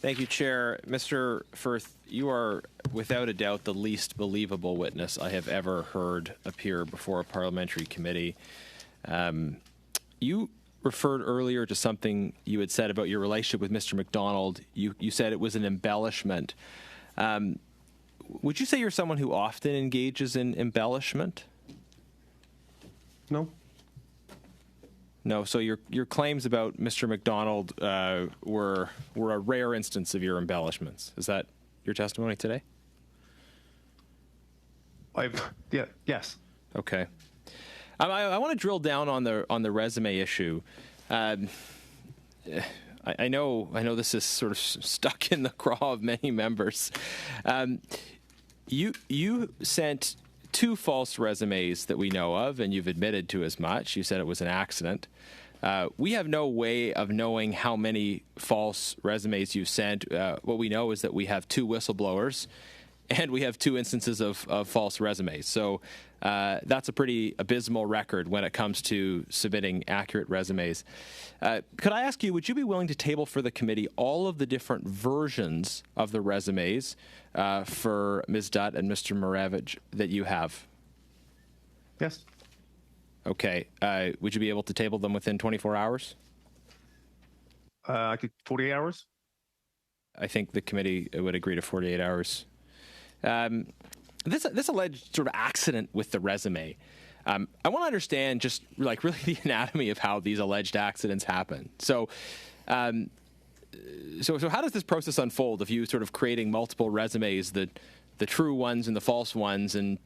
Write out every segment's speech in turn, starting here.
Thank you, Chair. Mr. Firth, you are without a doubt the least believable witness I have ever heard appear before a parliamentary committee. You referred earlier to something you had said about your relationship with Mr. MacDonald. You said it was an embellishment. Would you say you're someone who often engages in embellishment? No. No, so your claims about Mr. MacDonald were a rare instance of your embellishments. Is that your testimony today? Yes. Okay. I want to drill down on the resume issue. I know this is sort of stuck in the craw of many members. You sent 2 false resumes that we know of, and you've admitted to as much. You said it was an accident. We have no way of knowing how many false resumes you sent. What we know is that we have 2 whistleblowers, and we have 2 instances of false resumes. So that's a pretty abysmal record when it comes to submitting accurate resumes. Could I ask you, would you be willing to table for the committee all of the different versions of the resumes for Ms. Dutt and Mr. Marevich that you have? Yes. Okay. Would you be able to table them within 24 hours? I could 48 hours. I think the committee would agree to 48 hours. This alleged sort of accident with the resume, I want to understand just like really the anatomy of how these alleged accidents happen. So how does this process unfold if you sort of creating multiple resumes, the true ones and the false ones, and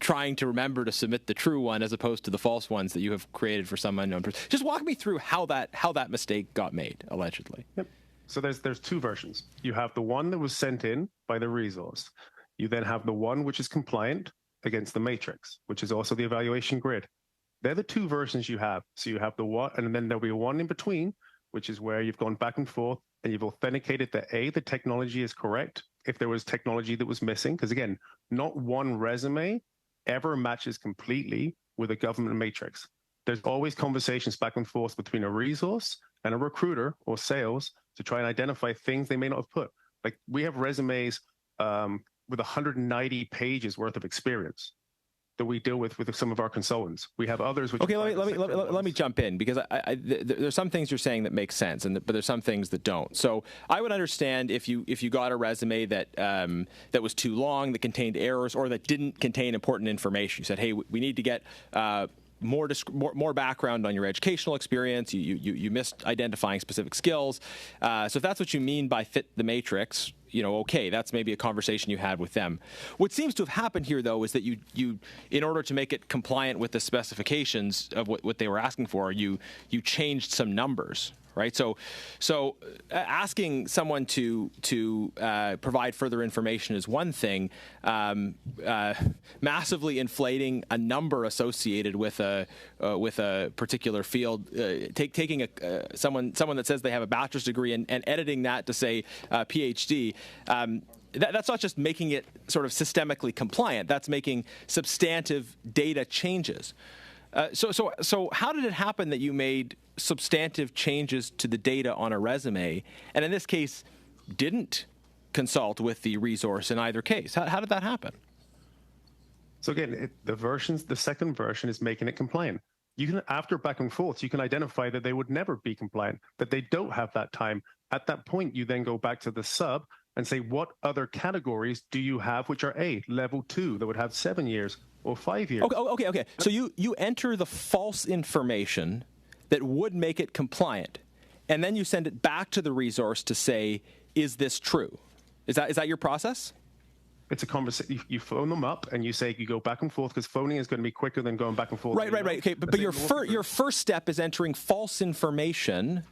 trying to remember to submit the true one as opposed to the false ones that you have created for some unknown person? Just walk me through how that mistake got made, allegedly. Yep. So there's 2 versions. You have the one that was sent in by the resource. You then have the one which is compliant against the matrix, which is also the evaluation grid. They're the 2 versions you have. So you have the one, and then there'll be one in between, which is where you've gone back and forth and you've authenticated that the technology is correct if there was technology that was missing. Because again, not one resume ever matches completely with a government matrix. There's always conversations back and forth between a resource and a recruiter or sales to try and identify things they may not have put. Like we have resumes with 190 pages worth of experience that we deal with some of our consultants. We have others. Which okay, let me jump in because there's some things you're saying that make sense, but there's some things that don't. So I would understand if you got a resume that that was too long, that contained errors, or that didn't contain important information. You said, hey, we need to get more background on your educational experience. You missed identifying specific skills. So if that's what you mean by fit the matrix, okay, that's maybe a conversation you had with them. What seems to have happened here, though, is that you in order to make it compliant with the specifications of what they were asking for, you changed some numbers. Right, so asking someone to provide further information is one thing. Massively inflating a number associated with a particular field, taking someone that says they have a bachelor's degree and editing that to say PhD. That's not just making it sort of systemically compliant. That's making substantive data changes. So how did it happen that you made substantive changes to the data on a resume, and in this case, didn't consult with the resource in either case? How did that happen? So again, the second version is making it compliant. You can, after back and forth, you can identify that they would never be compliant, that they don't have that time. At that point, you then go back to the sub and say, what other categories do you have which are level 2 that would have 7 years or 5 years? Okay. So you enter the false information that would make it compliant, and then you send it back to the resource to say, is this true? Is that your process? It's a conversation. You phone them up and you say you go back and forth because phoning is going to be quicker than going back and forth. Right. Okay, but your first step is entering false information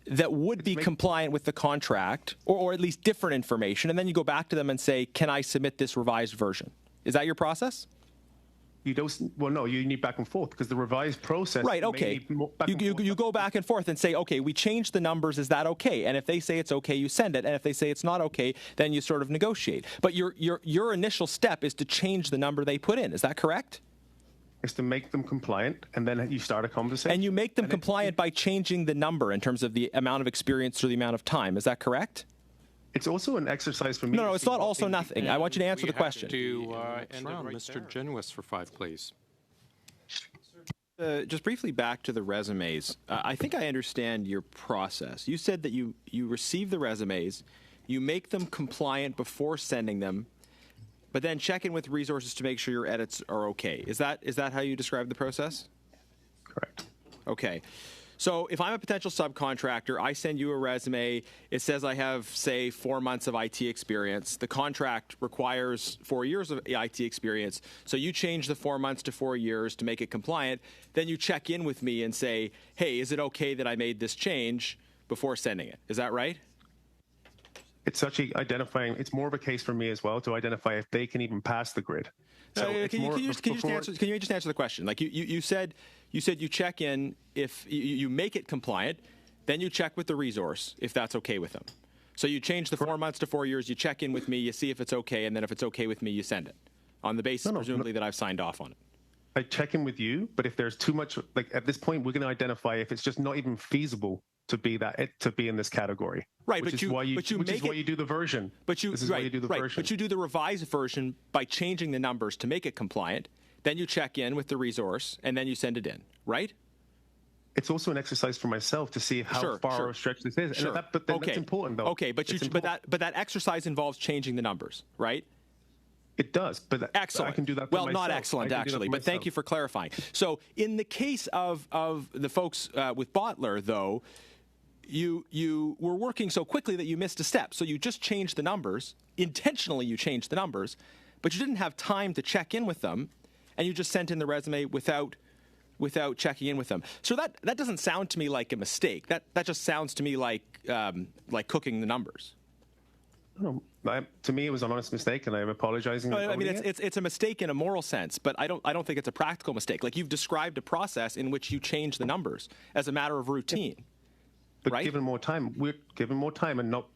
that would be compliant with the contract, or at least different information, and then you go back to them and say, can I submit this revised version? Is that your process? You don't. Well, no. You need back and forth because the revised process. Right. Okay. You go back and forth and say, okay, we changed the numbers. Is that okay? And if they say it's okay, you send it. And if they say it's not okay, then you sort of negotiate. But your initial step is to change the number they put in. Is that correct? Is to make them compliant, and then you start a conversation. And you make them compliant by changing the number in terms of the amount of experience or the amount of time. Is that correct? It's also an exercise for me. No, it's not also nothing. I want you to answer the question. To end round, Mr. Genuis for 5, please. Just briefly back to the resumes. I think I understand your process. You said that you receive the resumes, you make them compliant before sending them, but then check in with resources to make sure your edits are okay. Is that how you describe the process? Correct. Okay. So if I'm a potential subcontractor, I send you a resume. It says I have, say, 4 months of IT experience. The contract requires 4 years of IT experience. So you change the 4 months to 4 years to make it compliant. Then you check in with me and say, hey, is it okay that I made this change before sending it? Is that right? It's actually identifying. It's more of a case for me as well to identify if they can even pass the grid. So can you just answer the question? Like you said you check in if you make it compliant, then you check with the resource if that's okay with them. So you change the 4 months to 4 years, you check in with me, you see if it's okay, and then if it's okay with me, you send it on the basis presumably that I've signed off on it. I check in with you, but if there's too much, like at this point, we're going to identify if it's just not even feasible to be in this category. Right, which is why you do the version. But you do the revised version by changing the numbers to make it compliant. Then you check in with the resource, and then you send it in. Right? It's also an exercise for myself to see how far a stretch this is. Sure. But that's important, though. Okay, but that exercise involves changing the numbers, right? It does, but excellent. I can do that for well, myself. Not excellent, actually, but thank you for clarifying. So in the case of the folks with Bottler, though, you were working so quickly that you missed a step. So you just changed the numbers. Intentionally, you changed the numbers, but you didn't have time to check in with them, and you just sent in the resume without checking in with them. So that doesn't sound to me like a mistake. That just sounds to me like cooking the numbers. No, to me, it was an honest mistake, and I'm apologizing. No, I mean, it's a mistake in a moral sense, but I don't think it's a practical mistake. Like, you've described a process in which you change the numbers as a matter of routine. But right? given more time, and not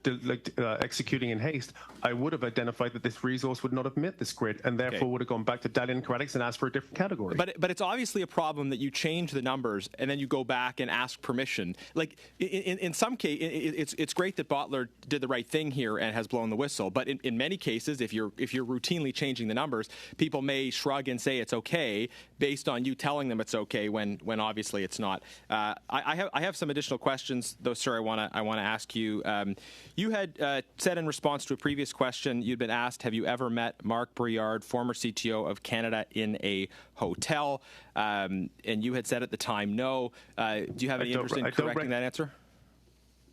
executing in haste, I would have identified that this resource would not have met this grid, and therefore would have gone back to data credits and asked for a different category. But it's obviously a problem that you change the numbers and then you go back and ask permission. Like in some case, it's great that Bottler did the right thing here and has blown the whistle. But in many cases, if you're routinely changing the numbers, people may shrug and say it's okay based on you telling them it's okay when obviously it's not. I have some additional questions, though, sir. I want to ask you. You had said in response to a previous question, you'd been asked, have you ever met Mark Briard, former CTO of Canada, in a hotel? And you had said at the time, no. Do you have any interest in correcting that answer?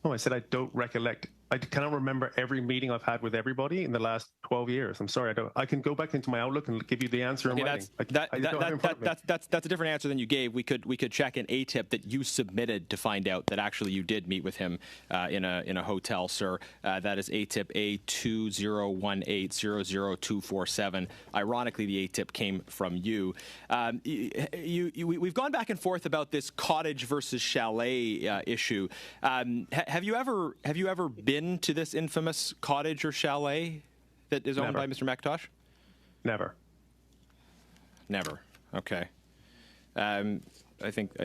No, I said I don't recollect. I cannot remember every meeting I've had with everybody in the last 12 years. I'm sorry, I don't. I can go back into my Outlook and give you the answer in writing. That's a different answer than you gave. We could check an ATIP that you submitted to find out that actually you did meet with him in a hotel, sir. That is ATIP A2018000247. Ironically, the ATIP came from you. We've gone back and forth about this cottage versus chalet issue. Have you ever been to this infamous cottage or chalet that is owned by Mr. McIntosh? Never. Okay. I think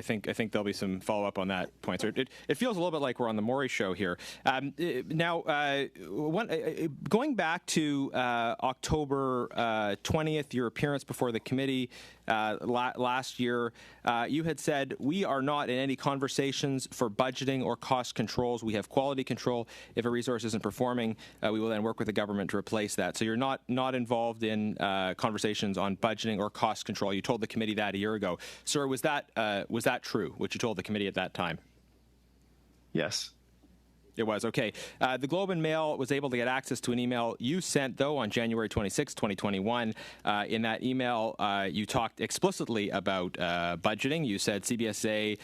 there'll be some follow up on that point. So it feels a little bit like we're on the Maury show here. Now, going back to October 20th, your appearance before the committee last year, you had said, we are not in any conversations for budgeting or cost controls. We have quality control. If a resource isn't performing, we will then work with the government to replace that. So you're not involved in conversations on budgeting or cost control. You told the committee that a year ago. Sir, was that true, what you told the committee at that time? Yes. It was. Okay. The Globe and Mail was able to get access to an email you sent, though, on January 26, 2021. In that email, you talked explicitly about budgeting. You said CBSA,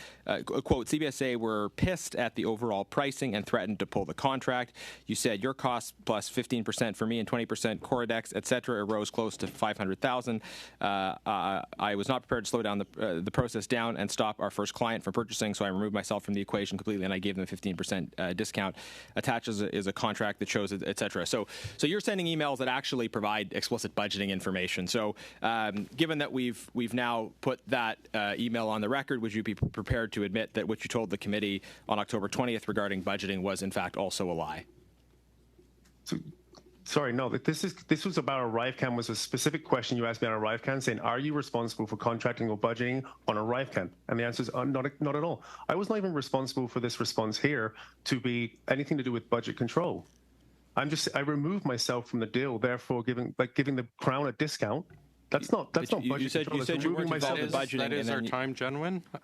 quote, CBSA were pissed at the overall pricing and threatened to pull the contract. You said your costs plus 15% for me and 20% Coridex, et cetera, arose close to $500,000. I was not prepared to slow down the process down and stop our first client from purchasing, so I removed myself from the equation completely, and I gave them a 15% discount. Attached is a contract that shows it, et cetera. So you're sending emails that actually provide explicit budgeting information. So given that we've now put that email on the record, would you be prepared to admit that what you told the committee on October 20th regarding budgeting was in fact also a lie? Sorry, no. This was about ArriveCAN. Was a specific question you asked me on ArriveCAN, saying, "Are you responsible for contracting or budgeting on ArriveCAN?" And the answer is not at all. I was not even responsible for this response here to be anything to do with budget control. I removed myself from the deal, therefore giving the Crown a discount. That's not budget control. You said you weren't involved in budgeting. That is our time, gentlemen.